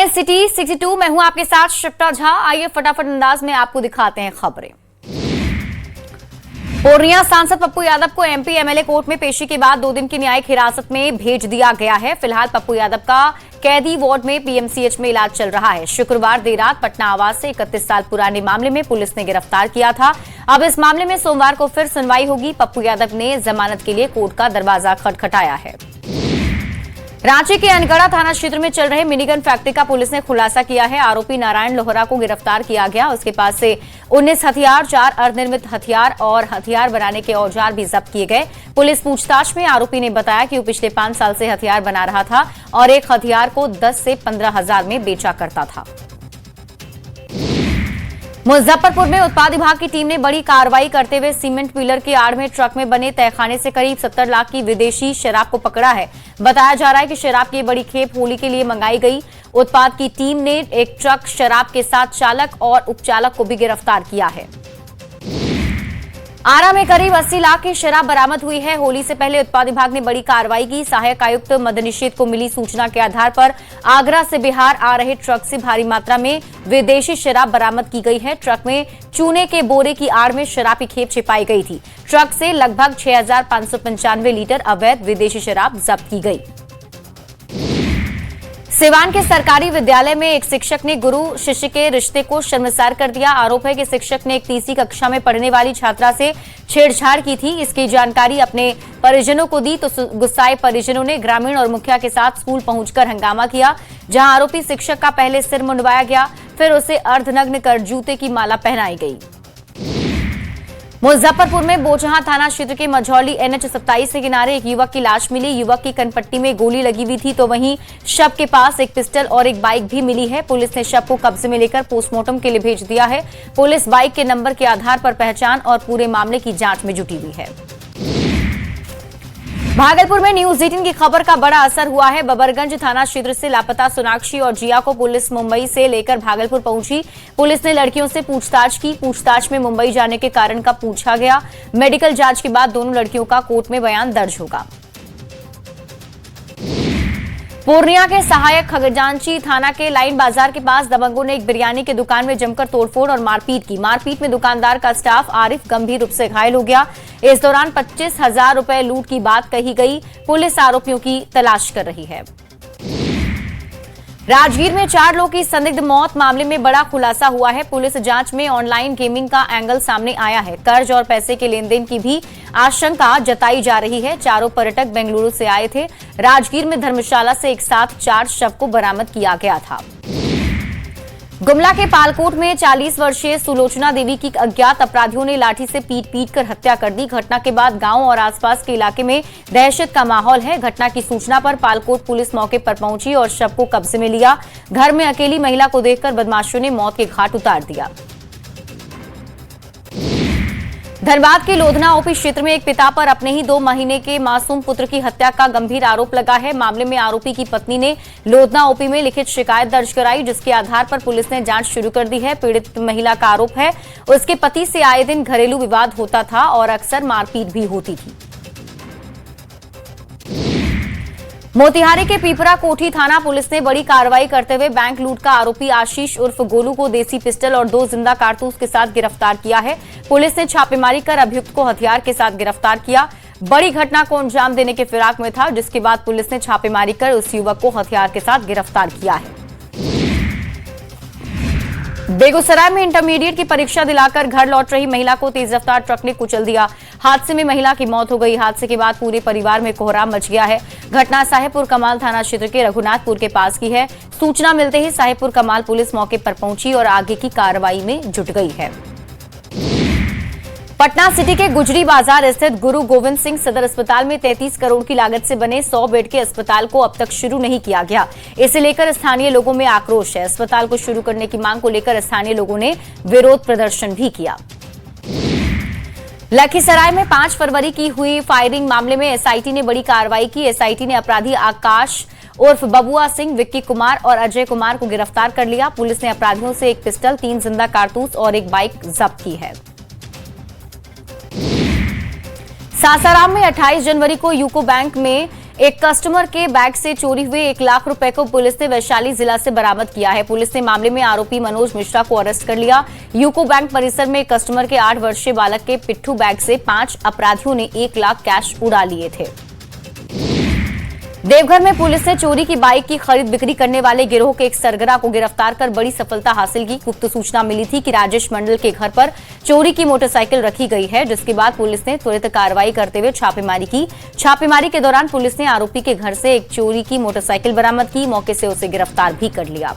City 62 में हूं आपके साथ शिप्रा झा। आइए फटाफट अंदाज में आपको दिखाते हैं खबरें। पूर्णिया सांसद पप्पू यादव को एमपी एमएलए कोर्ट में पेशी के बाद 2 दिन की न्यायिक हिरासत में भेज दिया गया है। फिलहाल पप्पू यादव का कैदी वार्ड में पीएमसीएच में इलाज चल रहा है। शुक्रवार देर रात पटना आवास से 31 साल पुराने मामले में पुलिस ने गिरफ्तार किया था। अब इस मामले में सोमवार को फिर सुनवाई होगी। पप्पू यादव ने जमानत के लिए कोर्ट का दरवाजा खटखटाया है। रांची के अनगढ़ा थाना क्षेत्र में चल रहे मिनीगन फैक्ट्री का पुलिस ने खुलासा किया है। आरोपी नारायण लोहरा को गिरफ्तार किया गया। उसके पास से 19 हथियार, 4 अर्धनिर्मित हथियार और हथियार बनाने के औजार भी जब्त किए गए। पुलिस पूछताछ में आरोपी ने बताया कि वो पिछले 5 साल से हथियार बना रहा था और एक हथियार को 10 से 15 हजार में बेचा करता था। मुजफ्फरपुर में उत्पाद विभाग की टीम ने बड़ी कार्रवाई करते हुए सीमेंट पिलर की आड़ में ट्रक में बने तहखाने से करीब 70 लाख की विदेशी शराब को पकड़ा है। बताया जा रहा है कि शराब की बड़ी खेप होली के लिए मंगाई गई। उत्पाद की टीम ने एक ट्रक शराब के साथ चालक और उपचालक को भी गिरफ्तार किया है। आरा में करीब 80 लाख की शराब बरामद हुई है। होली से पहले उत्पाद विभाग ने बड़ी कार्रवाई की। सहायक आयुक्त मद्यनिषेध को मिली सूचना के आधार पर आगरा से बिहार आ रहे ट्रक से भारी मात्रा में विदेशी शराब बरामद की गई है। ट्रक में चूने के बोरे की आड़ में शराब की खेप छिपाई गई थी। ट्रक से लगभग 6,595 लीटर अवैध विदेशी शराब जब्त की गई। सिवान के सरकारी विद्यालय में एक शिक्षक ने गुरु शिष्य के रिश्ते को शर्मसार कर दिया। आरोप है कि शिक्षक ने एक तीसरी कक्षा में पढ़ने वाली छात्रा से छेड़छाड़ की थी। इसकी जानकारी अपने परिजनों को दी तो गुस्साए परिजनों ने ग्रामीण और मुखिया के साथ स्कूल पहुंचकर हंगामा किया, जहां आरोपी शिक्षक का पहले सिर मुंडवाया गया, फिर उसे अर्धनग्न कर जूते की माला पहनाई गई। मुजफ्फरपुर में बोचहां थाना क्षेत्र के मझौली NH 27 के किनारे एक युवक की लाश मिली। युवक की कनपट्टी में गोली लगी हुई थी तो वहीं शव के पास एक पिस्टल और एक बाइक भी मिली है। पुलिस ने शव को कब्जे में लेकर पोस्टमार्टम के लिए भेज दिया है। पुलिस बाइक के नंबर के आधार पर पहचान और पूरे मामले की जांच में जुटी हुई है। भागलपुर में न्यूज 18 की खबर का बड़ा असर हुआ है। बबरगंज थाना क्षेत्र से लापता सोनाक्षी और जिया को पुलिस मुंबई से लेकर भागलपुर पहुंची। पुलिस ने लड़कियों से पूछताछ की। पूछताछ में मुंबई जाने के कारण का पूछा गया। मेडिकल जांच के बाद दोनों लड़कियों का कोर्ट में बयान दर्ज होगा। पूर्णिया के सहायक खजांची थाना के लाइन बाजार के पास दबंगों ने एक बिरयानी की दुकान में जमकर तोड़फोड़ और मारपीट की। मारपीट में दुकानदार का स्टाफ आरिफ गंभीर रूप से घायल हो गया। इस दौरान 25,000 रुपए लूट की बात कही गई। पुलिस आरोपियों की तलाश कर रही है। राजगीर में 4 लोगों की संदिग्ध मौत मामले में बड़ा खुलासा हुआ है। पुलिस जांच में ऑनलाइन गेमिंग का एंगल सामने आया है। कर्ज और पैसे के लेन देन की भी आशंका जताई जा रही है। चारों पर्यटक बेंगलुरु से आए थे। राजगीर में धर्मशाला से एक साथ 4 शव को बरामद किया गया था। गुमला के पालकोट में 40 वर्षीय सुलोचना देवी की अज्ञात अपराधियों ने लाठी से पीट कर हत्या कर दी। घटना के बाद गांव और आसपास के इलाके में दहशत का माहौल है। घटना की सूचना पर पालकोट पुलिस मौके पर पहुंची और शव को कब्जे में लिया। घर में अकेली महिला को देखकर बदमाशों ने मौत के घाट उतार दिया। धनबाद के लोधना ओपी क्षेत्र में एक पिता पर अपने ही 2 महीने के मासूम पुत्र की हत्या का गंभीर आरोप लगा है। मामले में आरोपी की पत्नी ने लोधना ओपी में लिखित शिकायत दर्ज कराई, जिसके आधार पर पुलिस ने जांच शुरू कर दी है। पीड़ित महिला का आरोप है उसके पति से आए दिन घरेलू विवाद होता था और अक्सर मारपीट भी होती थी। मोतिहारी के पीपरा कोठी थाना पुलिस ने बड़ी कार्रवाई करते हुए बैंक लूट का आरोपी आशीष उर्फ गोलू को देसी पिस्टल और 2 जिंदा कारतूस के साथ गिरफ्तार किया है। पुलिस ने छापेमारी कर अभियुक्त को हथियार के साथ गिरफ्तार किया। बड़ी घटना को अंजाम देने के फिराक में था, जिसके बाद पुलिस ने छापेमारी कर उस युवक को हथियार के साथ गिरफ्तार किया है। बेगूसराय में इंटरमीडिएट की परीक्षा दिलाकर घर लौट रही महिला को तेज रफ्तार ट्रक ने कुचल दिया। हादसे में महिला की मौत हो गई। हादसे के बाद पूरे परिवार में कोहराम मच गया है। घटना साहेबपुर कमाल थाना क्षेत्र के रघुनाथपुर के पास की है। सूचना मिलते ही साहेबपुर कमाल पुलिस मौके पर पहुंची और आगे की कार्रवाई में जुट गई है। पटना सिटी के गुजरी बाजार स्थित गुरु गोविंद सिंह सदर अस्पताल में 33 करोड़ की लागत से बने 100 बेड के अस्पताल को अब तक शुरू नहीं किया गया। इसे लेकर स्थानीय लोगों में आक्रोश है। अस्पताल को शुरू करने की मांग को लेकर स्थानीय लोगों ने विरोध प्रदर्शन भी किया। लखीसराय में 5 फरवरी की हुई फायरिंग मामले में एसआईटी ने बड़ी कार्रवाई की। एसआईटी ने अपराधी आकाश उर्फ बबुआ सिंह, विक्की कुमार और अजय कुमार को गिरफ्तार कर लिया। पुलिस ने अपराधियों से एक पिस्टल, 3 जिंदा कारतूस और एक बाइक जब्त की है। सासाराम में 28 जनवरी को यूको बैंक में एक कस्टमर के बैग से चोरी हुए 1 लाख रुपए को पुलिस ने वैशाली जिला से बरामद किया है। पुलिस ने मामले में आरोपी मनोज मिश्रा को अरेस्ट कर लिया। यूको बैंक परिसर में एक कस्टमर के 8 वर्षीय बालक के पिट्ठू बैग से 5 अपराधियों ने 1 लाख कैश उड़ा लिए थे। देवघर में पुलिस ने चोरी की बाइक की खरीद बिक्री करने वाले गिरोह के एक सरगना को गिरफ्तार कर बड़ी सफलता हासिल की। गुप्त सूचना मिली थी कि राजेश मंडल के घर पर चोरी की मोटरसाइकिल रखी गई है, जिसके बाद पुलिस ने त्वरित कार्रवाई करते हुए छापेमारी की। छापेमारी के दौरान पुलिस ने आरोपी के घर से एक चोरी की मोटरसाइकिल बरामद की। मौके से उसे गिरफ्तार भी कर लिया।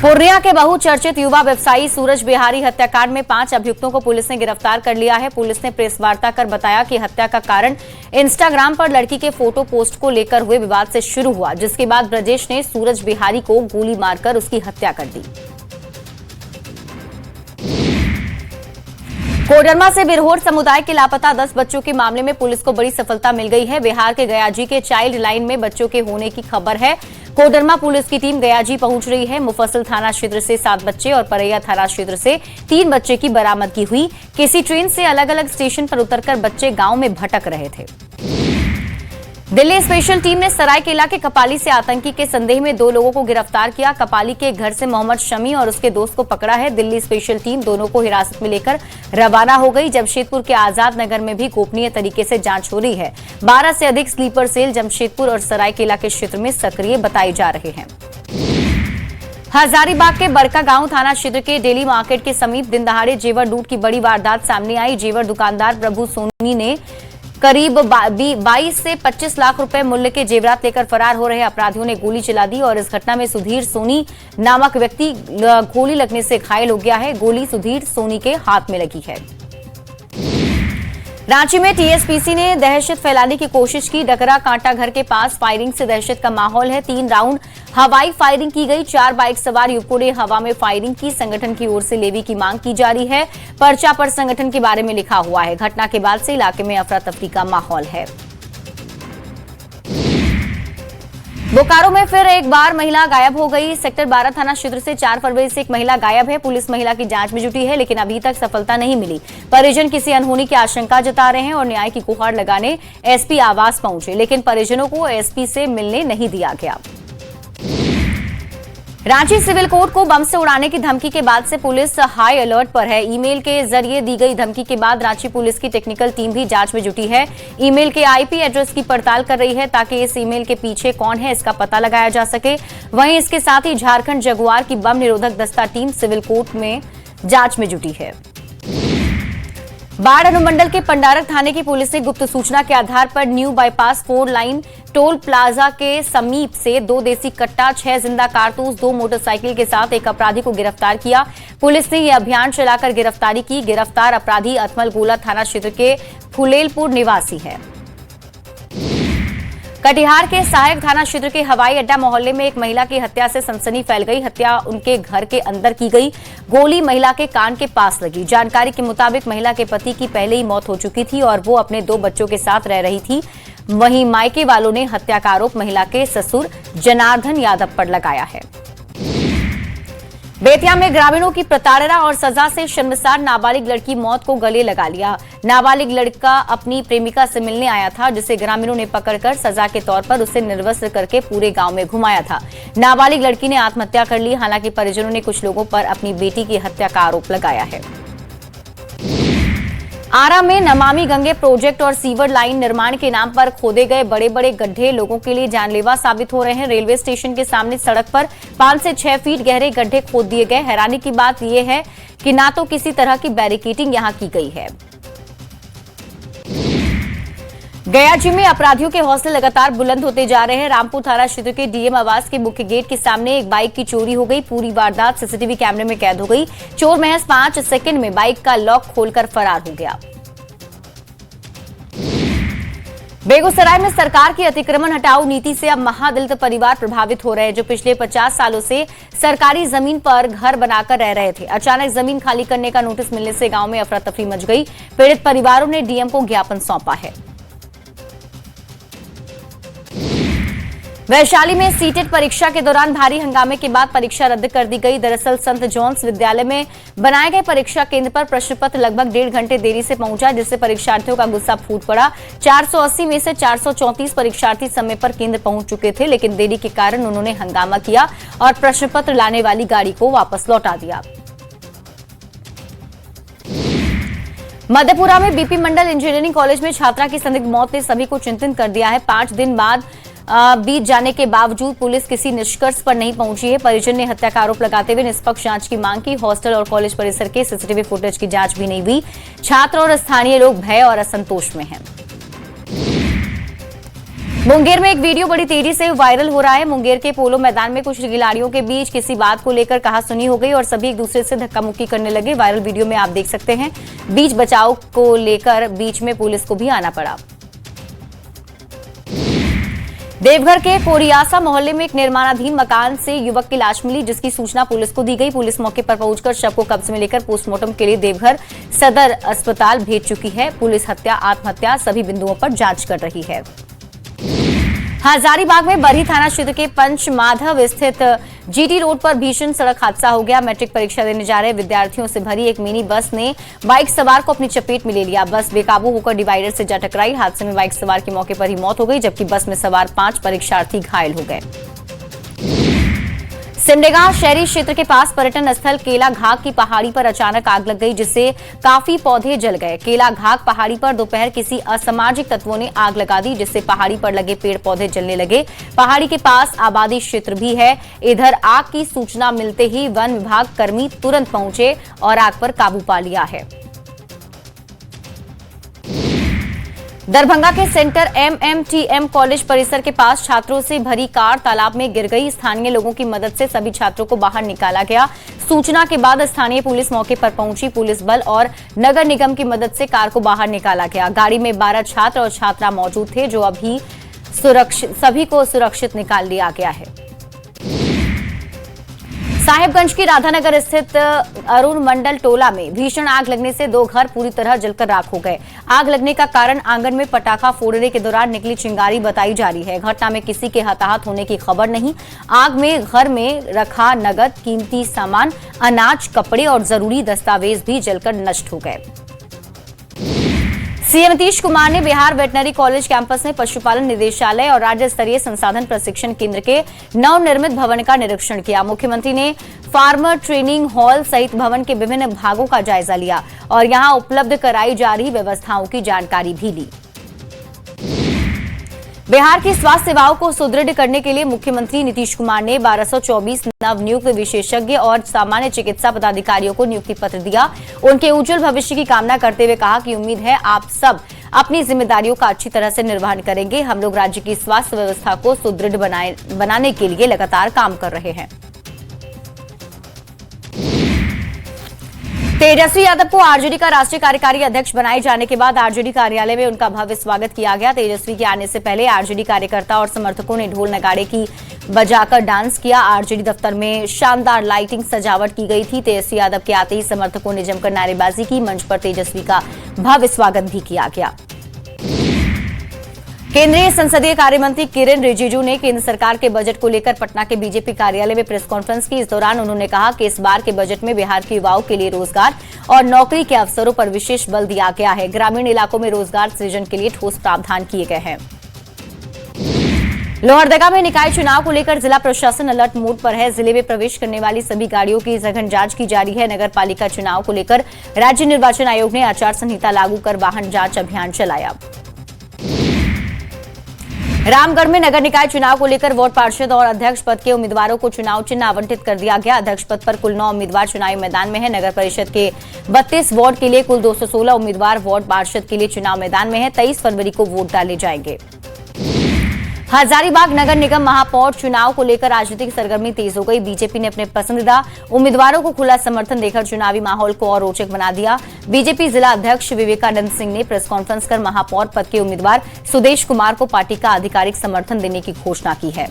पूर्णिया के बहुचर्चित युवा व्यवसायी सूरज बिहारी हत्याकांड में 5 अभियुक्तों को पुलिस ने गिरफ्तार कर लिया है। पुलिस ने प्रेस वार्ता कर बताया कि हत्या का कारण इंस्टाग्राम पर लड़की के फोटो पोस्ट को लेकर हुए विवाद से शुरू हुआ, जिसके बाद ब्रजेश ने सूरज बिहारी को गोली मारकर उसकी हत्या कर दी। कोडरमा से बिरहोर समुदाय के लापता 10 बच्चों के मामले में पुलिस को बड़ी सफलता मिल गई है। बिहार के गयाजी के चाइल्ड लाइन में बच्चों के होने की खबर है। कोडरमा पुलिस की टीम गयाजी पहुंच रही है। मुफस्सिल थाना क्षेत्र से 7 बच्चे और परैया थाना क्षेत्र से 3 बच्चे की बरामदगी हुई। किसी ट्रेन से अलग अलग स्टेशन पर उतरकर बच्चे गांव में भटक रहे थे। दिल्ली स्पेशल टीम ने सरायकेला के कपाली से आतंकी के संदेह में 2 लोगों को गिरफ्तार किया। कपाली के घर से मोहम्मद शमी और उसके दोस्त को पकड़ा है। दिल्ली स्पेशल टीम दोनों को हिरासत में लेकर रवाना हो गई। जमशेदपुर के आजाद नगर में भी गोपनीय तरीके से जांच हो रही है। 12 से अधिक स्लीपर सेल जमशेदपुर और सरायकेला के क्षेत्र में सक्रिय बताए जा रहे हैं। हजारीबाग के बरकागांव थाना क्षेत्र के डेली मार्केट के समीप दिन दहाड़े जेवर लूट की बड़ी वारदात सामने आई। जेवर दुकानदार प्रभु सोनी ने करीब 22 से 25 लाख रुपए मूल्य के जेवरात लेकर फरार हो रहे अपराधियों ने गोली चला दी और इस घटना में सुधीर सोनी नामक व्यक्ति गोली लगने से घायल हो गया है। गोली सुधीर सोनी के हाथ में लगी है। रांची में टीएसपीसी ने दहशत फैलाने की कोशिश की। डकरा कांटा घर के पास फायरिंग से दहशत का माहौल है। 3 राउंड हवाई फायरिंग की गई। 4 बाइक सवार युवकों ने हवा में फायरिंग की। संगठन की ओर से लेवी की मांग की जा रही है। पर्चा पर संगठन के बारे में लिखा हुआ है। घटना के बाद से इलाके में अफरा तफरी का माहौल है। बोकारो में फिर एक बार महिला गायब हो गई। सेक्टर 12 थाना क्षेत्र से 4 फरवरी से एक महिला गायब है। पुलिस महिला की जांच में जुटी है, लेकिन अभी तक सफलता नहीं मिली। परिजन किसी अनहोनी की आशंका जता रहे हैं और न्याय की गुहार लगाने एसपी आवास पहुंचे, लेकिन परिजनों को एसपी से मिलने नहीं दिया गया। रांची सिविल कोर्ट को बम से उड़ाने की धमकी के बाद से पुलिस हाई अलर्ट पर है। ईमेल के जरिए दी गई धमकी के बाद रांची पुलिस की टेक्निकल टीम भी जांच में जुटी है। ईमेल के आईपी एड्रेस की पड़ताल कर रही है ताकि इस ईमेल के पीछे कौन है इसका पता लगाया जा सके। वहीं इसके साथ ही झारखंड जगुआर की बम निरोधक दस्ता टीम सिविल कोर्ट में जांच में जुटी है। बाढ़ अनुमंडल के पंडारक थाने की पुलिस ने गुप्त सूचना के आधार पर new bypass 4 line toll plaza के समीप से 2 देसी कट्टा, 6 जिंदा कारतूस, 2 मोटरसाइकिल के साथ एक अपराधी को गिरफ्तार किया। पुलिस ने यह अभियान चलाकर गिरफ्तारी की। गिरफ्तार अपराधी अथमल गोला थाना क्षेत्र के फुलेलपुर निवासी है। कटिहार के सहायक थाना क्षेत्र के हवाई अड्डा मोहल्ले में एक महिला की हत्या से सनसनी फैल गई। हत्या उनके घर के अंदर की गई। गोली महिला के कान के पास लगी। जानकारी के मुताबिक महिला के पति की पहले ही मौत हो चुकी थी और वो अपने 2 बच्चों के साथ रह रही थी। वहीं मायके वालों ने हत्या का आरोप महिला के ससुर जनार्दन यादव पर लगाया है। बेतिया में ग्रामीणों की प्रताड़ना और सजा से शर्मसार नाबालिग लड़की मौत को गले लगा लिया। नाबालिग लड़का अपनी प्रेमिका से मिलने आया था, जिसे ग्रामीणों ने पकड़कर सजा के तौर पर उसे निर्वस्त्र करके पूरे गांव में घुमाया था। नाबालिग लड़की ने आत्महत्या कर ली। हालांकि परिजनों ने कुछ लोगों पर अपनी बेटी की हत्या का आरोप लगाया है। आरा में नमामि गंगे प्रोजेक्ट और सीवर लाइन निर्माण के नाम पर खोदे गए बड़े बड़े गड्ढे लोगों के लिए जानलेवा साबित हो रहे हैं। रेलवे स्टेशन के सामने सड़क पर 5 से 6 फीट गहरे गड्ढे खोद दिए गए। हैरानी की बात यह है कि ना तो किसी तरह की बैरिकेडिंग यहां की गई है। गयाजी में अपराधियों के हौसले लगातार बुलंद होते जा रहे हैं। रामपुर थाना क्षेत्र के डीएम आवास के मुख्य गेट के सामने एक बाइक की चोरी हो गई। पूरी वारदात सीसीटीवी कैमरे में कैद हो गई। चोर महज 5 सेकंड में बाइक का लॉक खोलकर फरार हो गया। बेगूसराय में सरकार की अतिक्रमण हटाओ नीति से अब महादलित परिवार प्रभावित हो रहे हैं, जो पिछले 50 सालों से सरकारी जमीन पर घर बनाकर रह रहे थे। अचानक जमीन खाली करने का नोटिस मिलने से गांव में अफरा तफरी मच गई। पीड़ित परिवारों ने डीएम को ज्ञापन सौंपा है। वैशाली में सीटेट परीक्षा के दौरान भारी हंगामे के बाद परीक्षा रद्द कर दी गई। दरअसल संत जॉन्स विद्यालय में बनाए गए परीक्षा केंद्र पर प्रश्न पत्र लगभग 1.5 घंटे देरी से पहुंचा, जिससे परीक्षार्थियों का गुस्सा फूट पड़ा। 480 में से 434 परीक्षार्थी समय पर केंद्र पहुंच चुके थे, लेकिन देरी के कारण उन्होंने हंगामा किया और प्रश्न पत्र लाने वाली गाड़ी को वापस लौटा दिया। मधेपुरा में बीपी मंडल इंजीनियरिंग कॉलेज में छात्रा की संदिग्ध मौत ने सभी को चिंतित कर दिया है। 5 दिन बाद बीत जाने के बावजूद पुलिस किसी निष्कर्ष पर नहीं पहुंची है। परिजन ने हत्या का आरोप लगाते हुए निष्पक्ष जांच की मांग की। हॉस्टल और कॉलेज परिसर के सीसीटीवी फुटेज की जांच भी नहीं हुई। छात्र और स्थानीय लोग भय और असंतोष में हैं। मुंगेर में एक वीडियो बड़ी तेजी से वायरल हो रहा है। मुंगेर के पोलो मैदान में कुछ खिलाड़ियों के बीच किसी बात को लेकर कहासुनी हो गई और सभी एक दूसरे से धक्का मुक्की करने लगे। वायरल वीडियो में आप देख सकते हैं बीच बचाव को लेकर बीच में पुलिस को भी आना पड़ा। देवघर के कोरियासा मोहल्ले में एक निर्माणाधीन मकान से युवक की लाश मिली, जिसकी सूचना पुलिस को दी गई। पुलिस मौके पर पहुंचकर शव को कब्जे में लेकर पोस्टमार्टम के लिए देवघर सदर अस्पताल भेज चुकी है। पुलिस हत्या आत्महत्या सभी बिंदुओं पर जांच कर रही है। हजारीबाग में बरही थाना क्षेत्र के पंचमाधव स्थित जीटी रोड पर भीषण सड़क हादसा हो गया। मैट्रिक परीक्षा देने जा रहे विद्यार्थियों से भरी एक मिनी बस ने बाइक सवार को अपनी चपेट में ले लिया। बस बेकाबू होकर डिवाइडर से जा टकराई। हादसे में बाइक सवार की मौके पर ही मौत हो गई, जबकि बस में सवार 5 परीक्षार्थी घायल हो गए। सिमडेगा शहरी क्षेत्र के पास पर्यटन स्थल केला घाग की पहाड़ी पर अचानक आग लग गई, जिससे काफी पौधे जल गए। केला घाग पहाड़ी पर दोपहर किसी असामाजिक तत्वों ने आग लगा दी, जिससे पहाड़ी पर लगे पेड़ पौधे जलने लगे। पहाड़ी के पास आबादी क्षेत्र भी है। इधर आग की सूचना मिलते ही वन विभाग कर्मी तुरंत पहुंचे और आग पर काबू पा लिया है। दरभंगा के सेंटर एमएमटीएम कॉलेज परिसर के पास छात्रों से भरी कार तालाब में गिर गई। स्थानीय लोगों की मदद से सभी छात्रों को बाहर निकाला गया। सूचना के बाद स्थानीय पुलिस मौके पर पहुंची। पुलिस बल और नगर निगम की मदद से कार को बाहर निकाला गया। गाड़ी में 12 छात्र और छात्रा मौजूद थे, जो अभी सभी को सुरक्षित निकाल लिया गया है। साहिबगंज की राधानगर स्थित अरुण मंडल टोला में भीषण आग लगने से 2 घर पूरी तरह जलकर राख हो गए। आग लगने का कारण आंगन में पटाखा फोड़ने के दौरान निकली चिंगारी बताई जा रही है। घटना में किसी के हताहत होने की खबर नहीं। आग में घर में रखा नगद, कीमती सामान, अनाज, कपड़े और जरूरी दस्तावेज भी जलकर नष्ट हो गए। सीएम नीतीश कुमार ने बिहार वेटनरी कॉलेज कैंपस में पशुपालन निदेशालय और राज्य स्तरीय संसाधन प्रशिक्षण केंद्र के नवनिर्मित भवन का निरीक्षण किया। मुख्यमंत्री ने फार्मर ट्रेनिंग हॉल सहित भवन के विभिन्न भागों का जायजा लिया और यहां उपलब्ध कराई जा रही व्यवस्थाओं की जानकारी भी ली। बिहार की स्वास्थ्य सेवाओं को सुदृढ़ करने के लिए मुख्यमंत्री नीतीश कुमार ने 1224 नवनियुक्त विशेषज्ञ और सामान्य चिकित्सा पदाधिकारियों को नियुक्ति पत्र दिया। उनके उज्जवल भविष्य की कामना करते हुए कहा कि उम्मीद है आप सब अपनी जिम्मेदारियों का अच्छी तरह से निर्वहन करेंगे। हम लोग राज्य की स्वास्थ्य व्यवस्था को सुदृढ़ बनाने के लिए लगातार काम कर रहे हैं। तेजस्वी यादव को आरजेडी का राष्ट्रीय कार्यकारी अध्यक्ष बनाए जाने के बाद आरजेडी कार्यालय में उनका भव्य स्वागत किया गया। तेजस्वी के आने से पहले आरजेडी कार्यकर्ता और समर्थकों ने ढोल नगाड़े की बजाकर डांस किया। आरजेडी दफ्तर में शानदार लाइटिंग सजावट की गई थी। तेजस्वी यादव के आते ही समर्थकों ने जमकर नारेबाजी की। मंच पर तेजस्वी का भव्य स्वागत भी किया गया। केंद्रीय संसदीय कार्य मंत्री किरेन रिजिजू ने केंद्र सरकार के बजट को लेकर पटना के बीजेपी कार्यालय में प्रेस कॉन्फ्रेंस की। इस दौरान उन्होंने कहा कि इस बार के बजट में बिहार के युवाओं के लिए रोजगार और नौकरी के अवसरों पर विशेष बल दिया गया है। ग्रामीण इलाकों में रोजगार सृजन के लिए ठोस प्रावधान किए गए हैं। लोहरदगा में निकाय चुनाव को लेकर जिला प्रशासन अलर्ट मोड पर है। जिले में प्रवेश करने वाली सभी गाड़ियों की सघन जांच की जा रही है। नगर पालिका चुनाव को लेकर राज्य निर्वाचन आयोग ने आचार संहिता लागू कर वाहन जांच अभियान चलाया। रामगढ़ में नगर निकाय चुनाव को लेकर वार्ड पार्षद और अध्यक्ष पद के उम्मीदवारों को चुनाव चिन्ह आवंटित कर दिया गया। अध्यक्ष पद पर कुल 9 उम्मीदवार चुनावी मैदान में है। नगर परिषद के 32 वार्ड के लिए कुल 216 उम्मीदवार वार्ड पार्षद के लिए चुनाव मैदान में है। 23 फरवरी को वोट डाले जाएंगे। हजारीबाग नगर निगम महापौर चुनाव को लेकर राजनीतिक सरगर्मी तेज हो गई। बीजेपी ने अपने पसंदीदा उम्मीदवारों को खुला समर्थन देकर चुनावी माहौल को और रोचक बना दिया। बीजेपी जिला अध्यक्ष विवेकानंद सिंह ने प्रेस कॉन्फ्रेंस कर महापौर पद के उम्मीदवार सुदेश कुमार को पार्टी का आधिकारिक समर्थन देने की घोषणा की है।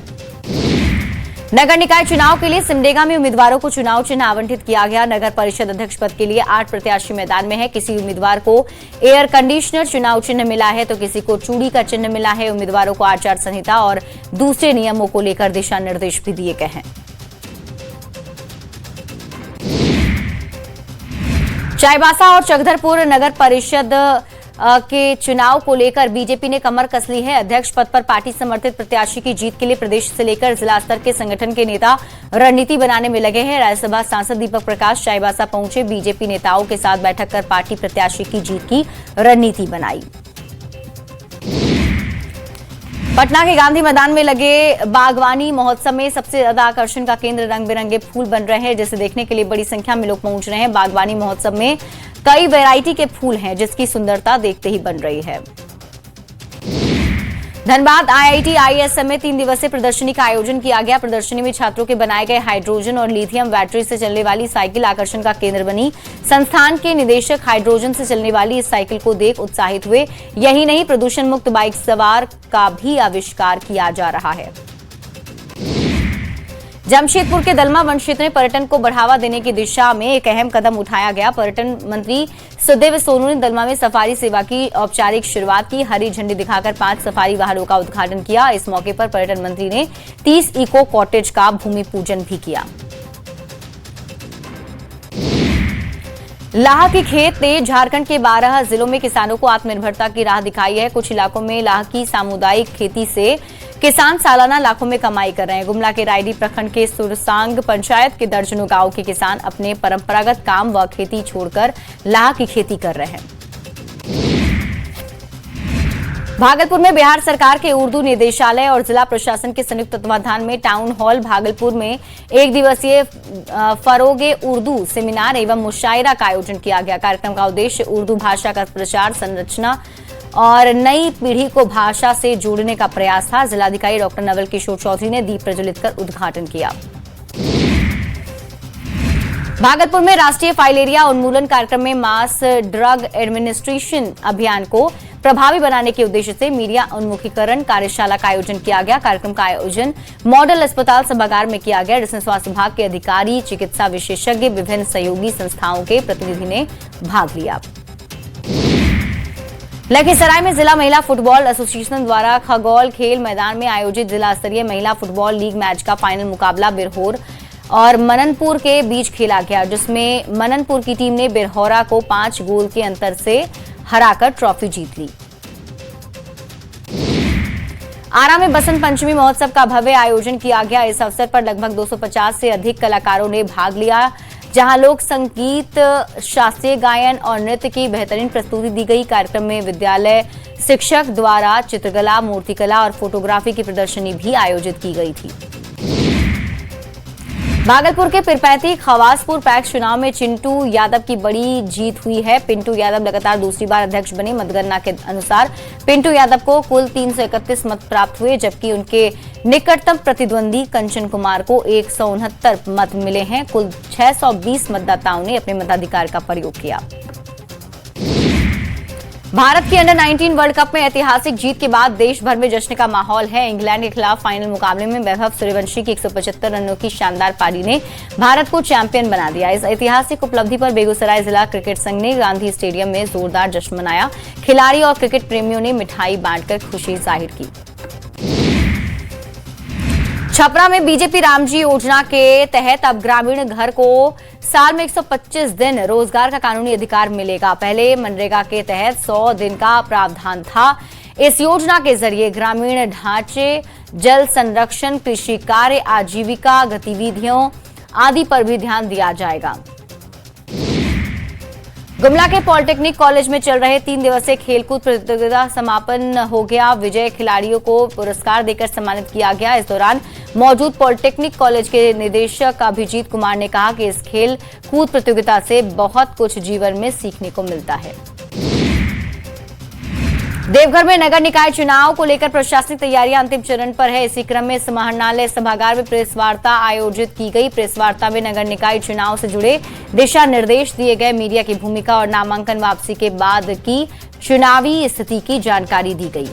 नगर निकाय चुनाव के लिए सिमडेगा में उम्मीदवारों को चुनाव चिन्ह आवंटित किया गया। नगर परिषद अध्यक्ष पद के लिए 8 प्रत्याशी मैदान में है। किसी उम्मीदवार को एयर कंडीशनर चुनाव चिन्ह मिला है तो किसी को चूड़ी का चिन्ह मिला है। उम्मीदवारों को आचार संहिता और दूसरे नियमों को लेकर दिशा निर्देश भी दिए गए हैं। चाईबासा और चकधरपुर नगर परिषद के चुनाव को लेकर बीजेपी ने कमर कस ली है। अध्यक्ष पद पर पार्टी समर्थित प्रत्याशी की जीत के लिए प्रदेश से लेकर जिला स्तर के संगठन के नेता रणनीति बनाने में लगे हैं। राज्यसभा सांसद दीपक प्रकाश चाईबासा पहुंचे। बीजेपी नेताओं के साथ बैठक कर पार्टी प्रत्याशी की जीत की रणनीति बनाई। पटना के गांधी मैदान में लगे बागवानी महोत्सव में सबसे ज्यादा आकर्षण का केंद्र रंग बिरंगे फूल बन रहे हैं, जिसे देखने के लिए बड़ी संख्या में लोग पहुंच रहे हैं। बागवानी महोत्सव में कई वैरायटी के फूल हैं, जिसकी सुंदरता देखते ही बन रही है। धनबाद आईआईटी आईएसएम में 3 दिवसीय प्रदर्शनी का आयोजन किया गया। प्रदर्शनी में छात्रों के बनाए गए हाइड्रोजन और लिथियम बैटरी से चलने वाली साइकिल आकर्षण का केंद्र बनी। संस्थान के निदेशक हाइड्रोजन से चलने वाली इस साइकिल को देख उत्साहित हुए। यही नहीं, प्रदूषण मुक्त बाइक सवार का भी आविष्कार किया जा रहा है। जमशेदपुर के दलमा वन क्षेत्र में पर्यटन को बढ़ावा देने की दिशा में एक अहम कदम उठाया गया। पर्यटन मंत्री सुदेव सोनू ने दलमा में सफारी सेवा की औपचारिक शुरुआत की। हरी झंडी दिखाकर 5 सफारी वाहनों का उद्घाटन किया। इस मौके पर पर्यटन मंत्री ने 30 इको कॉटेज का भूमि पूजन भी किया। लाह की खेत ने झारखंड के 12 जिलों में किसानों को आत्मनिर्भरता की राह दिखाई है। कुछ इलाकों में लाह की सामुदायिक खेती से किसान सालाना लाखों में कमाई कर रहे हैं। गुमला के रायडी प्रखंड के सुरसांग पंचायत के दर्जनों गांव के किसान अपने परंपरागत काम व खेती छोड़कर लाह की खेती कर रहे हैं। भागलपुर में बिहार सरकार के उर्दू निदेशालय और जिला प्रशासन के संयुक्त तत्वाधान में टाउन हॉल भागलपुर में 1 दिवसीय फरोगे उर्दू सेमिनार एवं मुशायरा का आयोजन किया गया। कार्यक्रम का उद्देश्य उर्दू भाषा का प्रचार, संरचना और नई पीढ़ी को भाषा से जोड़ने का प्रयास था। जिलाधिकारी डॉक्टर नवल किशोर चौधरी ने दीप प्रज्वलित कर उद्घाटन किया। भागलपुर में राष्ट्रीय फाइलेरिया उन्मूलन कार्यक्रम में मास ड्रग एडमिनिस्ट्रेशन अभियान को प्रभावी बनाने के उद्देश्य से मीडिया उन्मुखीकरण कार्यशाला का आयोजन किया गया। कार्यक्रम का आयोजन मॉडल अस्पताल सभागार में किया गया, जिसमें स्वास्थ्य विभाग के अधिकारी, चिकित्सा विशेषज्ञ, विभिन्न सहयोगी संस्थाओं के प्रतिनिधि ने भाग लिया। लखीसराय में जिला महिला फुटबॉल एसोसिएशन द्वारा खगौल खेल मैदान में आयोजित जिला स्तरीय महिला फुटबॉल लीग मैच का फाइनल मुकाबला बिरहोर और मननपुर के बीच खेला गया, जिसमें मननपुर की टीम ने बिरहोरा को 5 गोल के अंतर से हराकर ट्रॉफी जीत ली। आरा में बसंत पंचमी महोत्सव का भव्य आयोजन किया गया। इस अवसर पर लगभग 250 से अधिक कलाकारों ने भाग लिया, जहां लोक संगीत, शास्त्रीय गायन और नृत्य की बेहतरीन प्रस्तुति दी गई। कार्यक्रम में विद्यालय शिक्षक द्वारा चित्रकला, मूर्तिकला और फोटोग्राफी की प्रदर्शनी भी आयोजित की गई थी। भागलपुर के पिरपैंती खवासपुर पैक्स चुनाव में चिंटू यादव की बड़ी जीत हुई है। पिंटू यादव लगातार दूसरी बार अध्यक्ष बने। मतगणना के अनुसार पिंटू यादव को कुल 331 मत प्राप्त हुए, जबकि उनके निकटतम प्रतिद्वंदी कंचन कुमार को 169 मत मिले हैं। कुल 620 मतदाताओं ने अपने मताधिकार का प्रयोग किया। भारत की अंडर 19 वर्ल्ड कप में ऐतिहासिक जीत के बाद देश भर में जश्न का माहौल है। इंग्लैंड के खिलाफ फाइनल मुकाबले में वैभव सूर्यवंशी की 175 रनों की शानदार पारी ने भारत को चैंपियन बना दिया। इस ऐतिहासिक उपलब्धि पर बेगूसराय जिला क्रिकेट संघ ने गांधी स्टेडियम में जोरदार जश्न मनाया। खिलाड़ी और क्रिकेट प्रेमियों ने मिठाई बांटकर खुशी जाहिर की। छपरा में बीजेपी रामजी योजना के तहत अब ग्रामीण घर को साल में 125 दिन रोजगार का कानूनी अधिकार मिलेगा। पहले मनरेगा के तहत 100 दिन का प्रावधान था। इस योजना के जरिए ग्रामीण ढांचे, जल संरक्षण, कृषि कार्य, आजीविका गतिविधियों आदि पर भी ध्यान दिया जाएगा। गुमला के पॉलिटेक्निक कॉलेज में चल रहे 3 दिवसीय खेलकूद प्रतियोगिता समापन हो गया। विजय खिलाड़ियों को पुरस्कार देकर सम्मानित किया गया। इस दौरान मौजूद पॉलिटेक्निक कॉलेज के निदेशक अभिजीत कुमार ने कहा कि इस खेल कूद प्रतियोगिता से बहुत कुछ जीवन में सीखने को मिलता है। देवघर में नगर निकाय चुनाव को लेकर प्रशासनिक तैयारियां अंतिम चरण पर है। इसी क्रम में समाहरणालय सभागार में प्रेस वार्ता आयोजित की गई। प्रेस वार्ता में नगर निकाय चुनाव से जुड़े दिशा निर्देश दिए गए। मीडिया की भूमिका और नामांकन वापसी के बाद की चुनावी स्थिति की जानकारी दी गई।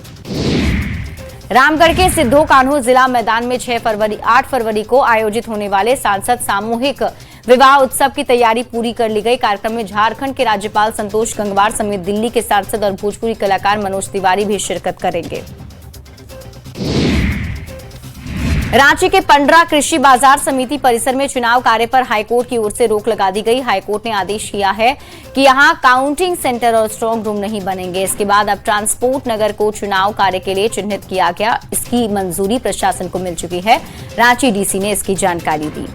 रामगढ़ के सिद्धो कान्हू जिला मैदान में 8 फरवरी को आयोजित होने वाले सांसद सामूहिक विवाह उत्सव की तैयारी पूरी कर ली गई। कार्यक्रम में झारखंड के राज्यपाल संतोष गंगवार समेत दिल्ली के सांसद और भोजपुरी कलाकार मनोज तिवारी भी शिरकत करेंगे। रांची के पंडरा कृषि बाजार समिति परिसर में चुनाव कार्य पर हाईकोर्ट की ओर से रोक लगा दी गई। हाईकोर्ट ने आदेश किया है कि यहां काउंटिंग सेंटर और स्ट्रांग रूम नहीं बनेंगे। इसके बाद अब ट्रांसपोर्ट नगर को चुनाव कार्य के लिए चिन्हित किया गया। इसकी मंजूरी प्रशासन को मिल चुकी है। रांची डीसी ने इसकी जानकारी दी।